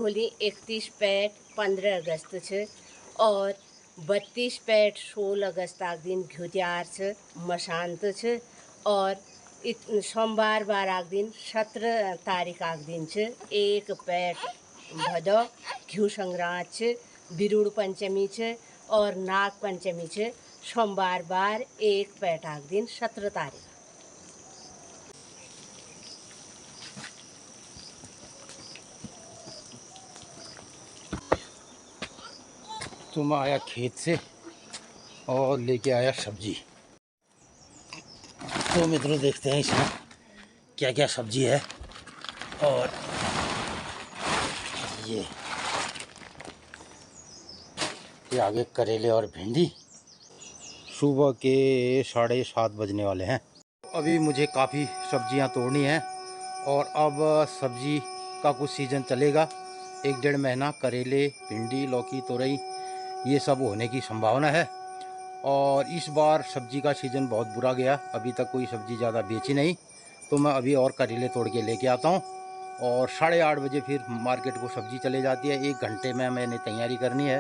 Holi 31 PAT 15 अगस्त छ और 32 PAT 16 अगस्त आग दिन घ्युत्यार छ मशांत छ और सोमवार बार आग दिन 17 तारीख आग दिन छ 1 पैट भदौ घ्यू संग्रांत छ बिरुड़ पंचमी छ और नाग पंचमी छ सोमवार बार 1 पैट आग दिन 17 तारीख। तो मैं आया खेत से और लेके आया सब्जी। तो मित्रों देखते हैं इसमें क्या क्या सब्जी है। और ये आगे करेले और भिंडी। सुबह के 7:30 बजने वाले हैं। अभी मुझे काफ़ी सब्जियां तोड़नी हैं और अब सब्जी का कुछ सीज़न चलेगा 1-1.5 महीना। करेले, भिंडी, लौकी, तोरई ये सब होने की संभावना है। और इस बार सब्जी का सीज़न बहुत बुरा गया, अभी तक कोई सब्ज़ी ज़्यादा बेची नहीं। तो मैं अभी और करेले तोड़ के लेके आता हूँ और 8:30 बजे फिर मार्केट को सब्ज़ी चले जाती है। 1 घंटे में मैंने तैयारी करनी है।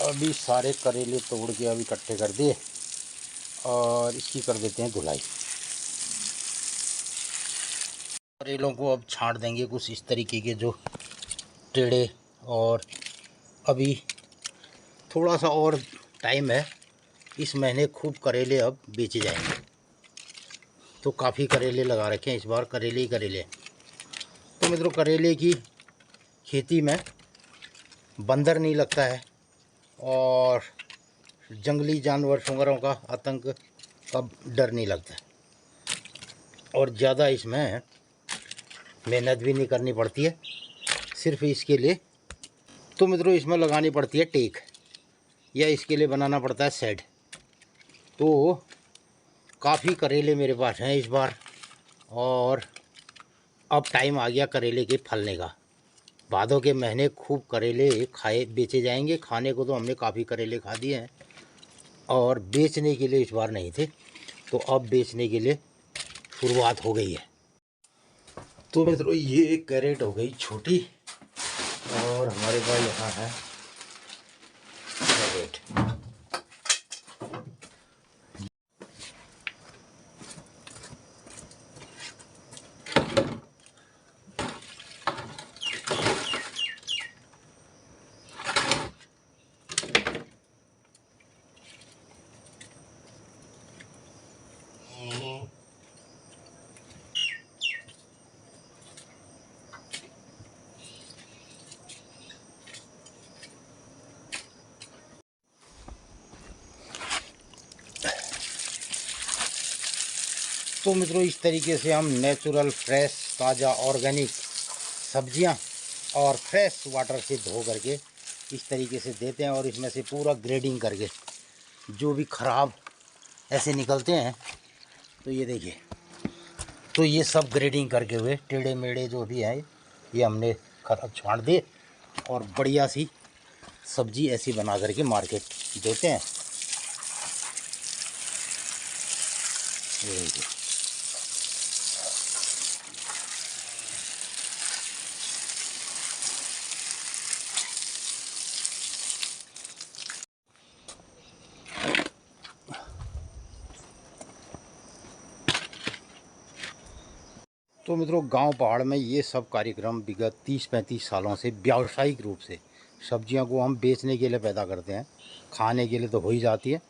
अभी सारे करेले तोड़ के अभी इकट्ठे कर दिए और इसकी कर देते हैं धुलाई। करेलों को अब छांट देंगे कुछ इस तरीके के जो टेढ़े। और अभी थोड़ा सा और टाइम है, इस महीने खूब करेले अब बेचे जाएंगे। तो काफ़ी करेले लगा रखे हैं इस बार, करेले ही करेले। तो मित्रों करेले की खेती में बंदर नहीं लगता है और जंगली जानवर सुंगरों का आतंक का डर नहीं लगता और ज़्यादा इसमें मेहनत भी नहीं करनी पड़ती है सिर्फ इसके लिए। तो मित्रों इसमें लगानी पड़ती है टेक या इसके लिए बनाना पड़ता है शेड। तो काफ़ी करेले मेरे पास हैं इस बार और अब टाइम आ गया करेले के फलने का। भादों के महीने खूब करेले खाए बेचे जाएंगे। खाने को तो हमने काफ़ी करेले खा दिए हैं और बेचने के लिए इस बार नहीं थे, तो अब बेचने के लिए शुरुआत हो गई है। तो मित्रों ये कैरेट हो गई छोटी और हमारे पास यहाँ है कैरेट। तो मित्रों इस तरीके से हम नेचुरल फ्रेश ताज़ा ऑर्गेनिक सब्जियां और फ्रेश वाटर से धो करके इस तरीके से देते हैं और इसमें से पूरा ग्रेडिंग करके जो भी ख़राब ऐसे निकलते हैं। तो ये देखिए, तो ये सब ग्रेडिंग करके हुए टेढ़े मेढ़े जो भी हैं ये हमने खराब छांट दिए और बढ़िया सी सब्जी ऐसी बना करके मार्केट देते हैं। ये देखिए, तो मित्रों गांव पहाड़ में ये सब कार्यक्रम विगत 30-35 सालों से व्यावसायिक रूप से सब्जियों को हम बेचने के लिए पैदा करते हैं। खाने के लिए तो हो ही जाती है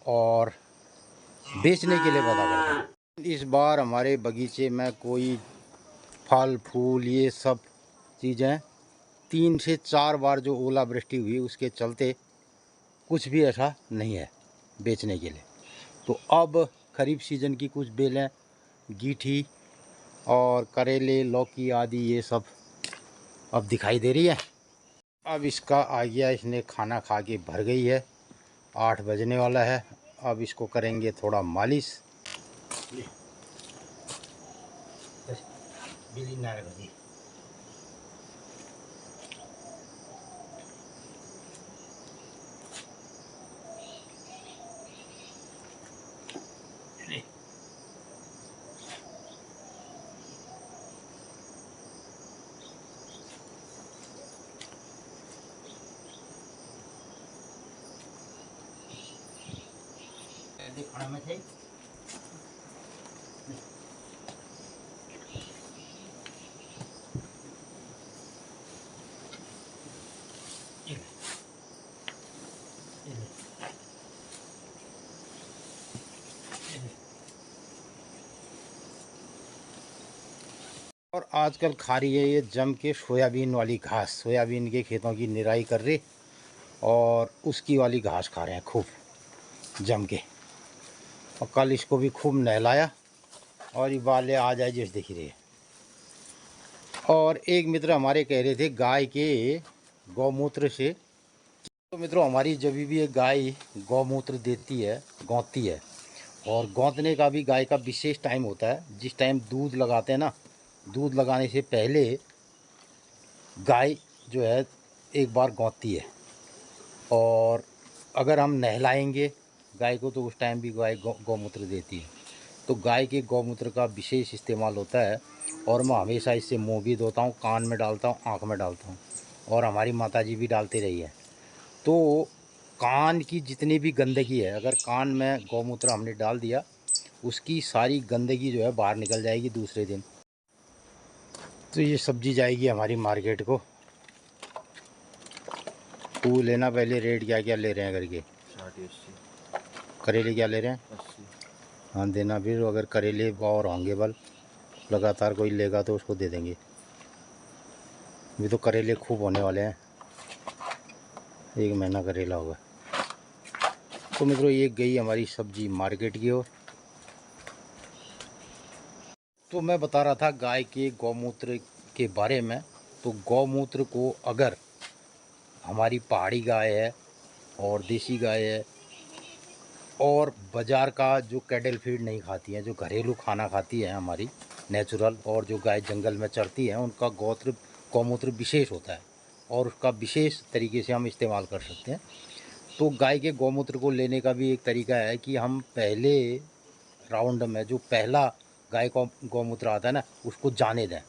और बेचने के लिए पैदा करते हैं। इस बार हमारे बगीचे में कोई फल फूल ये सब चीज़ें 3 से 4 बार जो ओलावृष्टि हुई उसके चलते कुछ भी ऐसा नहीं है बेचने के लिए। तो अब खरीफ सीजन की कुछ बेलें, गीठी और करेले, लौकी आदि ये सब अब दिखाई दे रही है। अब इसका आ गया, इसने खाना खा के भर गई है, 8 बजने वाला है। अब इसको करेंगे थोड़ा मालिश। दिखाने में थे। और आजकल खा रही है ये जम के सोयाबीन वाली घास, सोयाबीन के खेतों की निराई कर रही और उसकी वाली घास खा रहे हैं खूब जम के। और कल इसको भी खूब नहलाया और ये बाले आ जाए जैसे दिख रही है। और एक मित्र हमारे कह रहे थे गाय के गौमूत्र से, तो मित्रों हमारी जब भी एक गाय गौमूत्र देती है, गौंती है, और गौंतने का भी गाय का विशेष टाइम होता है। जिस टाइम दूध लगाते हैं ना, दूध लगाने से पहले गाय जो है एक बार गौंतती है। और अगर हम नहलाएंगे गाय को तो उस टाइम भी गाय गौमूत्र देती है। तो गाय के गौमूत्र का विशेष इस्तेमाल होता है और मैं हमेशा इससे मुँह भी धोता हूँ, कान में डालता हूँ, आँख में डालता हूँ, और हमारी माताजी भी डालती रही है। तो कान की जितनी भी गंदगी है, अगर कान में गौमूत्र हमने डाल दिया, उसकी सारी गंदगी जो है बाहर निकल जाएगी दूसरे दिन। तो ये सब्जी जाएगी हमारी मार्केट को। तू लेना पहले रेट क्या क्या ले रहे हैं करके। 60-80 करेले क्या ले रहे हैं? 80। हाँ देना फिर, अगर करेले और होंगे बल लगातार कोई लेगा तो उसको दे देंगे। अभी तो करेले खूब होने वाले हैं, 1 महीना करेला होगा। तो मित्रों ये गई हमारी सब्जी मार्केट की ओर। तो मैं बता रहा था गाय के गौमूत्र के बारे में। तो गौमूत्र को अगर हमारी पहाड़ी गाय है और देसी गाय है और बाज़ार का जो कैटल फीड नहीं खाती है, जो घरेलू खाना खाती है हमारी नेचुरल, और जो गाय जंगल में चरती है, उनका गौमूत्र विशेष होता है और उसका विशेष तरीके से हम इस्तेमाल कर सकते हैं। तो गाय के गौमूत्र को लेने का भी एक तरीका है कि हम पहले राउंड में जो पहला गाय का गौमूत्र आता है ना, उसको जाने दें,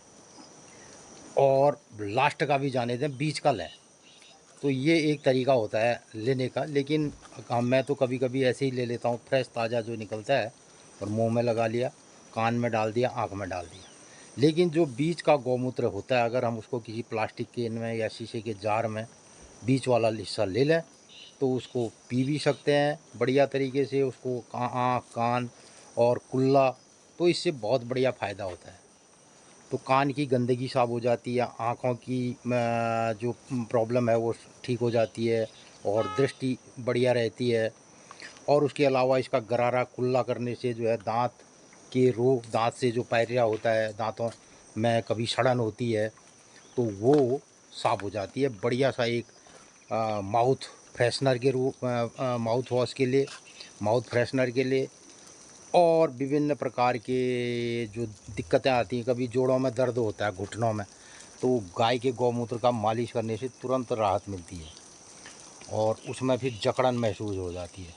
और लास्ट का भी जाने दें, बीच का लें। तो ये एक तरीका होता है लेने का। लेकिन मैं तो कभी कभी ऐसे ही ले लेता हूँ, फ्रेश ताज़ा जो निकलता है, और मुंह में लगा लिया, कान में डाल दिया, आँख में डाल दिया। लेकिन जो बीच का गौमूत्र होता है, अगर हम उसको किसी प्लास्टिक के में या शीशे के जार में बीच वाला हिस्सा ले लें तो उसको पी भी सकते हैं बढ़िया तरीके से। उसको आँख, कान और कुल्ला, तो इससे बहुत बढ़िया फ़ायदा होता है। तो कान की गंदगी साफ़ हो जाती है, आँखों की जो प्रॉब्लम है वो ठीक हो जाती है, और दृष्टि बढ़िया रहती है। और उसके अलावा इसका गरारा कुल्ला करने से जो है दांत के रोग, दांत से जो पायरिया होता है, दांतों में कभी सड़न होती है, तो वो साफ़ हो जाती है। बढ़िया सा एक माउथ फ्रेशनर के रूप, माउथ वॉश के लिए, माउथ फ्रेशनर के लिए, और विभिन्न प्रकार के जो दिक्कतें आती हैं, कभी जोड़ों में दर्द होता है, घुटनों में, तो गाय के गौमूत्र का मालिश करने से तुरंत राहत मिलती है और उसमें फिर जकड़न महसूस हो जाती है।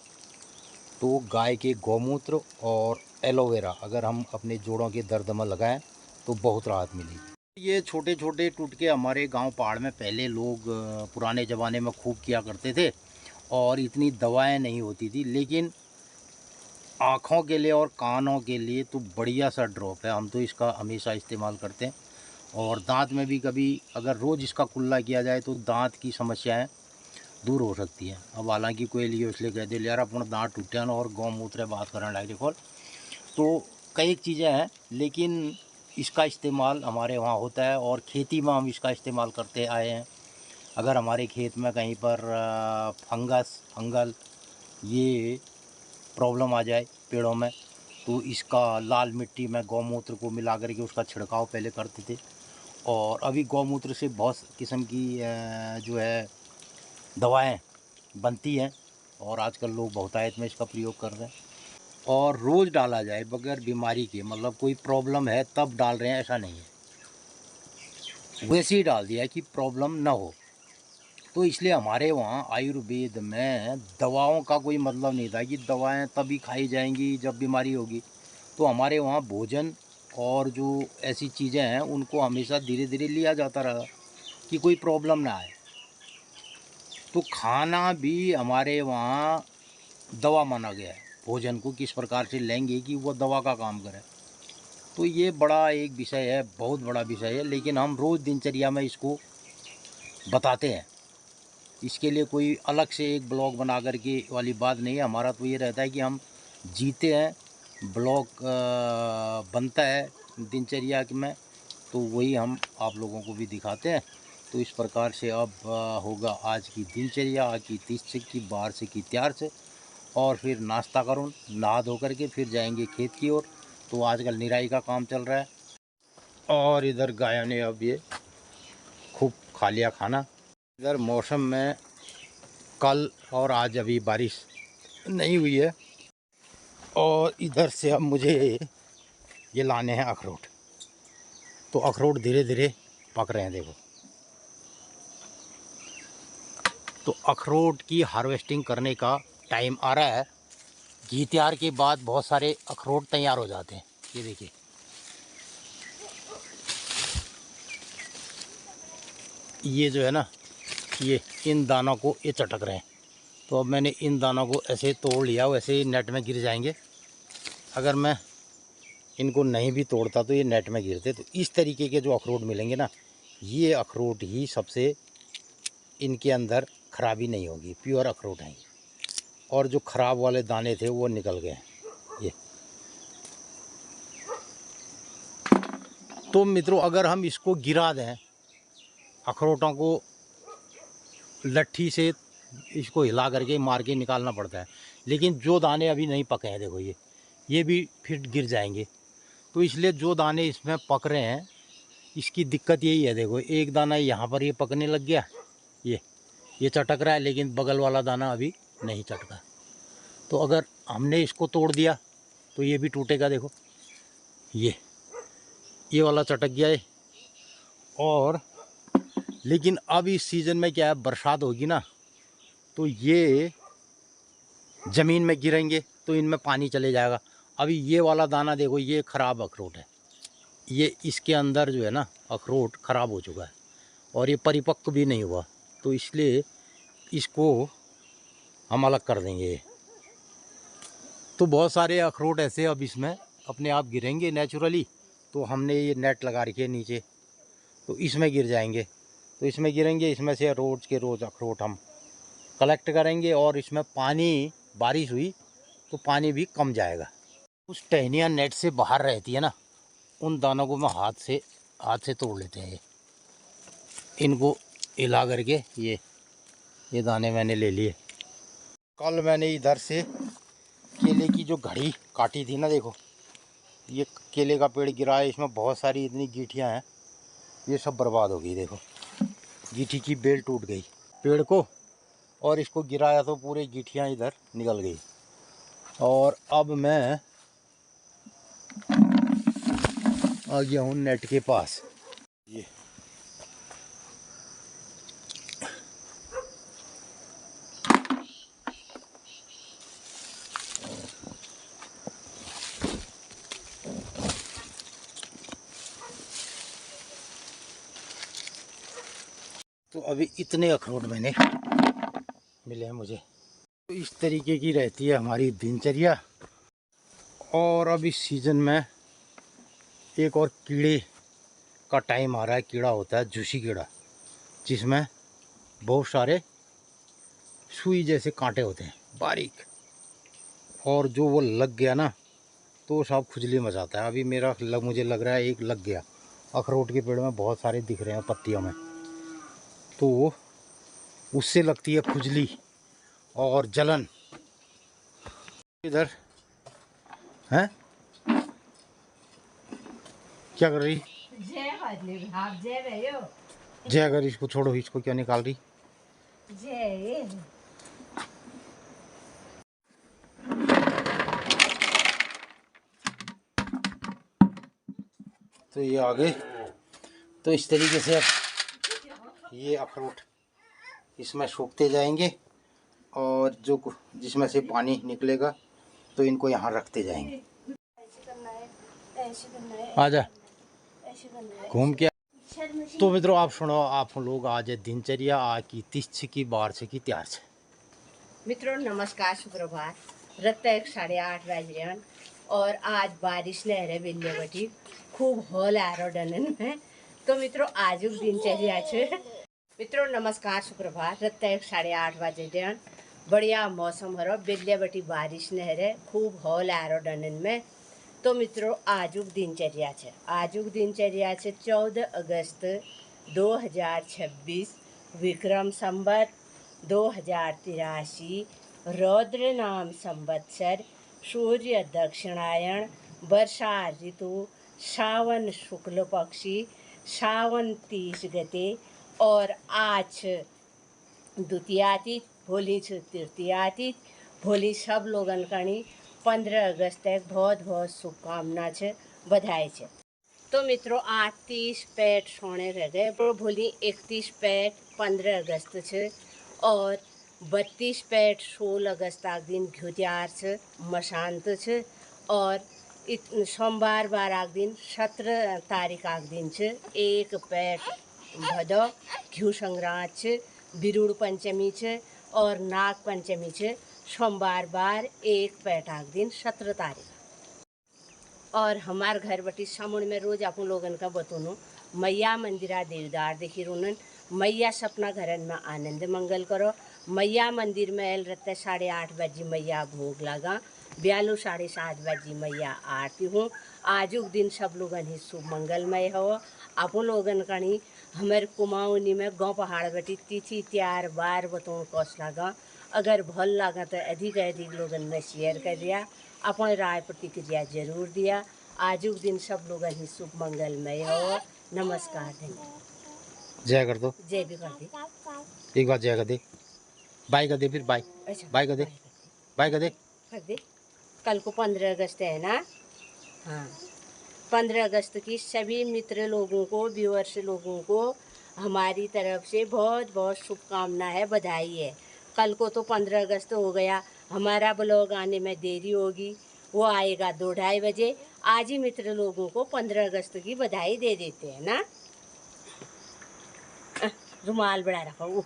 तो गाय के गौमूत्र और एलोवेरा अगर हम अपने जोड़ों के दर्द में लगाएं तो बहुत राहत मिलेगी। ये छोटे छोटे टुटके हमारे गांव पहाड़ में पहले लोग पुराने ज़माने में खूब किया करते थे, और इतनी दवाएं नहीं होती थी। लेकिन आँखों के लिए और कानों के लिए तो बढ़िया सा ड्रॉप है, हम तो इसका हमेशा इस्तेमाल करते हैं। और दांत में भी कभी अगर रोज़ इसका कुल्ला किया जाए तो दांत की समस्याएं दूर हो सकती हैं। अब हालांकि कोई लिए इसलिए कह दे यार अपना दांत टूटे और गौमूत्र बात करने लगे खोल, तो कई चीज़ें हैं, लेकिन इसका इस्तेमाल हमारे वहाँ होता है और खेती में हम इसका इस्तेमाल करते आए हैं। अगर हमारे खेत में कहीं पर फंगल ये प्रॉब्लम आ जाए पेड़ों में, तो इसका लाल मिट्टी में गौमूत्र को मिला करके उसका छिड़काव पहले करते थे। और अभी गौमूत्र से बहुत किस्म की जो है दवाएं बनती हैं, और आजकल लोग बहुतायत में इसका प्रयोग कर रहे हैं। और रोज़ डाला जाए बगैर बीमारी के, मतलब कोई प्रॉब्लम है तब डाल रहे हैं ऐसा नहीं है, वैसे ही डाल दिया है कि प्रॉब्लम ना हो। तो इसलिए हमारे वहाँ आयुर्वेद में दवाओं का कोई मतलब नहीं था कि दवाएं तभी खाई जाएंगी जब बीमारी होगी। तो हमारे वहाँ भोजन और जो ऐसी चीज़ें हैं उनको हमेशा धीरे धीरे लिया जाता रहा कि कोई प्रॉब्लम ना आए। तो खाना भी हमारे वहाँ दवा माना गया है। भोजन को किस प्रकार से लेंगे कि वो दवा का काम करे। तो ये बड़ा एक विषय है, बहुत बड़ा विषय है, लेकिन हम रोज़ दिनचर्या में इसको बताते हैं। इसके लिए कोई अलग से एक ब्लॉग बना करके वाली बात नहीं है। हमारा तो ये रहता है कि हम जीते हैं, ब्लॉग बनता है दिनचर्या में, तो वही हम आप लोगों को भी दिखाते हैं। तो इस प्रकार से अब होगा आज की दिनचर्या, आज की 30 से की 12 से की तैयार से, और फिर नाश्ता करूँ, नहा धो करके फिर जाएंगे खेत की ओर। तो आजकल निराई का काम चल रहा है, और इधर गायों ने अब ये खूब खा लिया खाना। इधर मौसम में कल और आज अभी बारिश नहीं हुई है, और इधर से अब मुझे ये लाने हैं अखरोट। तो अखरोट धीरे धीरे पक रहे हैं, देखो। तो अखरोट की हार्वेस्टिंग करने का टाइम आ रहा है। घी तैयार के बाद बहुत सारे अखरोट तैयार हो जाते हैं। ये देखिए, ये जो है ना, ये इन दानों को ये चटक रहे हैं। तो अब मैंने इन दानों को ऐसे तोड़ लिया, वैसे ही नेट में गिर जाएंगे। अगर मैं इनको नहीं भी तोड़ता तो ये नेट में गिरते। तो इस तरीके के जो अखरोट मिलेंगे ना, ये अखरोट ही सबसे, इनके अंदर खराबी नहीं होगी, प्योर अखरोट हैं। और जो ख़राब वाले दाने थे वो निकल गए। ये तो मित्रों, अगर हम इसको गिरा दें, अखरोटों को लट्ठी से इसको हिला करके मार के निकालना पड़ता है, लेकिन जो दाने अभी नहीं पके हैं, देखो ये भी फिर गिर जाएंगे। तो इसलिए जो दाने इसमें पक रहे हैं, इसकी दिक्कत यही है। देखो, एक दाना यहाँ पर ये पकने लग गया, ये चटक रहा है, लेकिन बगल वाला दाना अभी नहीं चटका। तो अगर हमने इसको तोड़ दिया तो ये भी टूटेगा। देखो, ये वाला चटक गया है। और लेकिन अब इस सीज़न में क्या है, बरसात होगी ना, तो ये ज़मीन में गिरेंगे तो इनमें पानी चले जाएगा। अभी ये वाला दाना देखो, ये ख़राब अखरोट है, ये इसके अंदर जो है ना अखरोट ख़राब हो चुका है, और ये परिपक्व भी नहीं हुआ। तो इसलिए इसको हम अलग कर देंगे। तो बहुत सारे अखरोट ऐसे अब इसमें अपने आप गिरेंगे नेचुरली। तो हमने ये नेट लगा रखी है नीचे, तो इसमें गिर जाएंगे। तो इसमें गिरेंगे, इसमें से रोज़ के रोज़ अखरोट हम कलेक्ट करेंगे। और इसमें पानी, बारिश हुई तो पानी भी कम जाएगा। कुछ टहनियाँ नेट से बाहर रहती है ना, उन दानों को मैं हाथ से तोड़ लेते हैं। इनको हिला करके ये दाने मैंने ले लिए। कल मैंने इधर से केले की जो घड़ी काटी थी ना, देखो, ये केले का पेड़ गिरा है, इसमें बहुत सारी इतनी गीठियाँ हैं, ये सब बर्बाद हो गई। देखो, गीठी की बेल टूट गई पेड़ को, और इसको गिराया तो पूरे गीठियाँ इधर निकल गई। और अब मैं आ गया हूँ नेट के पास। ये तो अभी इतने अखरोट मैंने मिले हैं मुझे। तो इस तरीके की रहती है हमारी दिनचर्या। और अब इस सीज़न में एक और कीड़े का टाइम आ रहा है। कीड़ा होता है झूसी कीड़ा, जिसमें बहुत सारे सुई जैसे कांटे होते हैं, बारीक। और जो वो लग गया ना, तो सब खुजली मचाता है। अभी मुझे लग रहा है एक लग गया। अखरोट के पेड़ में बहुत सारे दिख रहे हैं पत्तियों में, तो उससे लगती है खुजली और जलन। इधर हैं, क्या कर रही? जय, अगर इसको छोड़ो, इसको क्या निकाल रही? जय। तो ये आगे, तो इस तरीके से अब ये अखरोट इसमें सूखते जाएंगे, और जो जिसमें से पानी निकलेगा तो इनको यहाँ रखते जाएंगे। आजा घूम के। तो मित्रों, आप सुनो, आप लोग आज दिनचर्या आज की 30 की 12 की तैयार से। मित्रों नमस्कार, सुप्रभात। रत्ता 8:30 बज रहे हैं और आज बारिश ने रहे बिल्ले बटी खूब हॉल आ रहा डनन में। तो मित्रों आजुक दिनचर्या छे। मित्रों नमस्कार सुप्रभात। रत्ता 8:30 बजे रहे बढ़िया मौसम हरो बिल्ले बटी बारिश ने रहे खूब हॉल आ रहा डनन में। तो मित्रों आजुक दिनचर्या छे। आजुक दिनचर्या छे 14 अगस्त 2026 विक्रम संवत 2083 रौद्र नाम संवत्सर सूर्य दक्षिणायण वर्षा ऋतु सावन शुक्ल पक्षी सावन 30 गते और आज द्वितीया तिथि भोली तृतीया तिथि भोली सब लोगन कणी 15 अगस्त तक बहुत बहुत शुभकामना छे बधाई छे। तो मित्रों आज 30 पैट सोने रह गए पर भोली 31 पैट 15 अगस्त छे और 32 पैट 16 अगस्त आग दिन घुत्यार छे मशांत छे और सोमवार बार आग दिन 17 तारीख आग दिन छे। एक पैट भदौ घ्यू संग्रांत छे बिरुड़ पंचमी छे और नाग पंचमी छे सोमवार बार एक पैट आग दिन 17 तारीख। और हमार घर बटी सामुड़ में रोज अपन लोगन का बतूनो मैया मंदिरा देवदार देखी रोनन मैया सपना घरन में आनंद मंगल करो। मैया मंदिर में एल रहते 8:30 बजे मैया भोग लगा 7:30 बजे मैया आरती हूँ। आजुक दिन सब लोगन ही शुभ मंगलमय हो। अपन लोगन कणी हमारे कुमाऊनी में गाँव पहाड़ बटी तिथि त्यार बार बतून कौश लगा। अगर भल लगा तो अधिक अधिक लोगन में शेयर कर दिया अपन राय प्रतिक्रिया जरूर दिया। आजुक दिन सब लोगन ही शुभ मंगलमय हो। नमस्कार धन्यवाद। जय कर दो, जय भी कर दे एक बार जय कर दे, बाय कर दे, फिर बाय अच्छा बाय कर दे, बाय कर दे। कर दे। कल को 15 अगस्त है ना। हाँ 15 अगस्त की सभी मित्र लोगों को व्यूअर्स लोगों को हमारी तरफ से बहुत बहुत शुभकामना है बधाई है। कल को तो 15 अगस्त हो गया हमारा ब्लॉग आने में देरी होगी वो आएगा 2-2:30 बजे। आज ही मित्र लोगों को 15 अगस्त की बधाई दे देते हैं ना। रुमाल बड़ा रखो।